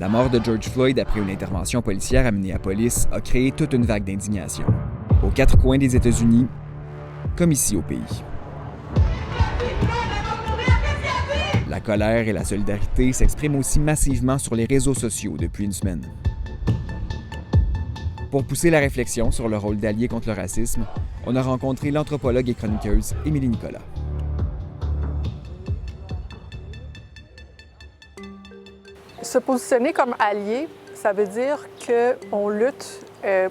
La mort de George Floyd après une intervention policière à Minneapolis a créé toute une vague d'indignation, aux quatre coins des États-Unis, comme ici au pays. La colère et la solidarité s'expriment aussi massivement sur les réseaux sociaux depuis une semaine. Pour pousser la réflexion sur le rôle d'alliés contre le racisme, on a rencontré l'anthropologue et chroniqueuse Émilie Nicolas. Se positionner comme allié, ça veut dire qu'on lutte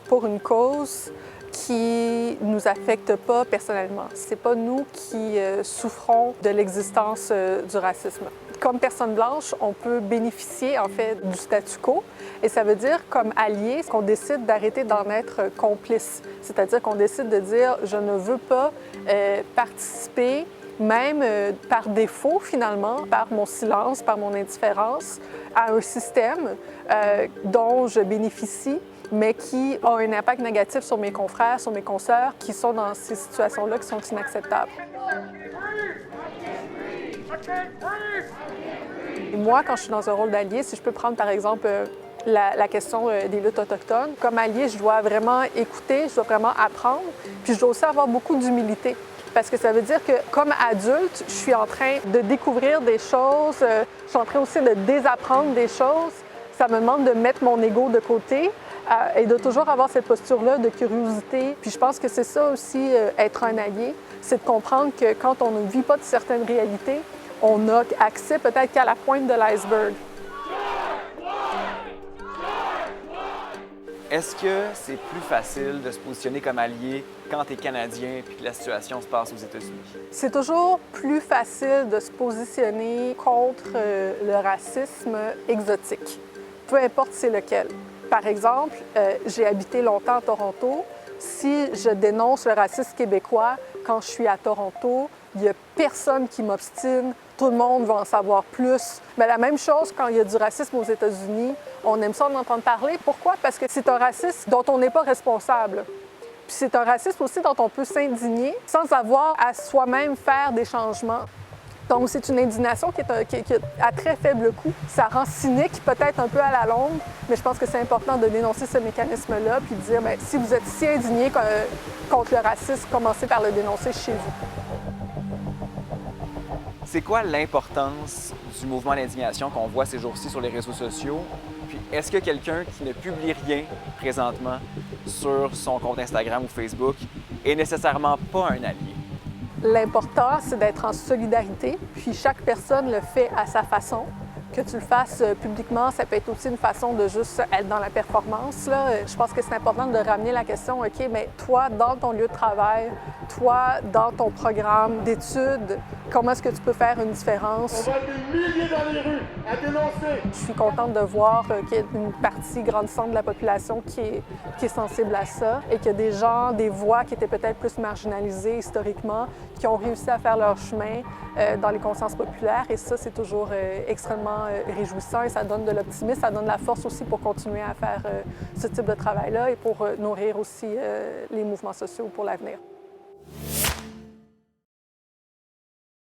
pour une cause qui ne nous affecte pas personnellement. Ce n'est pas nous qui souffrons de l'existence du racisme. Comme personne blanche, on peut bénéficier en fait du statu quo et ça veut dire comme allié qu'on décide d'arrêter d'en être complice. C'est-à-dire qu'on décide de dire « je ne veux pas participer » même par défaut, finalement, par mon silence, par mon indifférence, à un système dont je bénéficie, mais qui a un impact négatif sur mes confrères, sur mes consoeurs, qui sont dans ces situations-là qui sont inacceptables. Et moi, quand je suis dans un rôle d'allié, si je peux prendre, par exemple, la question des luttes autochtones, comme allié, je dois vraiment écouter, je dois vraiment apprendre, puis je dois aussi avoir beaucoup d'humilité. Parce que ça veut dire que, comme adulte, je suis en train de découvrir des choses, je suis en train aussi de désapprendre des choses. Ça me demande de mettre mon ego de côté et de toujours avoir cette posture-là de curiosité. Puis je pense que c'est ça aussi, être un allié, c'est de comprendre que quand on ne vit pas de certaines réalités, on n'a accès peut-être qu'à la pointe de l'iceberg. Est-ce que c'est plus facile de se positionner comme allié quand tu es Canadien et que la situation se passe aux États-Unis? C'est toujours plus facile de se positionner contre le racisme exotique, peu importe c'est lequel. Par exemple, j'ai habité longtemps à Toronto. Si je dénonce le racisme québécois quand je suis à Toronto, il n'y a personne qui m'obstine. Tout le monde va en savoir plus. Mais la même chose quand il y a du racisme aux États-Unis, on aime ça en entendre parler. Pourquoi? Parce que c'est un racisme dont on n'est pas responsable. Puis c'est un racisme aussi dont on peut s'indigner sans avoir à soi-même faire des changements. Donc, c'est une indignation qui est à très faible coût. Ça rend cynique, peut-être un peu à la longue, mais je pense que c'est important de dénoncer ce mécanisme-là puis de dire, bien, si vous êtes si indigné contre le racisme, commencez par le dénoncer chez vous. C'est quoi l'importance du mouvement d'indignation qu'on voit ces jours-ci sur les réseaux sociaux? Puis est-ce que quelqu'un qui ne publie rien présentement sur son compte Instagram ou Facebook est nécessairement pas un allié? L'important, c'est d'être en solidarité, puis chaque personne le fait à sa façon. Que tu le fasses publiquement, ça peut être aussi une façon de juste être dans la performance, là. Je pense que c'est important de ramener la question, OK, mais toi, dans ton lieu de travail, toi, dans ton programme d'études, comment est-ce que tu peux faire une différence? On va des milliers dans les rues à dénoncer. Je suis contente de voir qu'il y a une partie grandissante de la population qui est sensible à ça et qu'il y a des gens, des voix qui étaient peut-être plus marginalisées historiquement, qui ont réussi à faire leur chemin dans les consciences populaires. Et ça, c'est toujours extrêmement réjouissant et ça donne de l'optimisme, ça donne de la force aussi pour continuer à faire ce type de travail-là et pour nourrir aussi les mouvements sociaux pour l'avenir.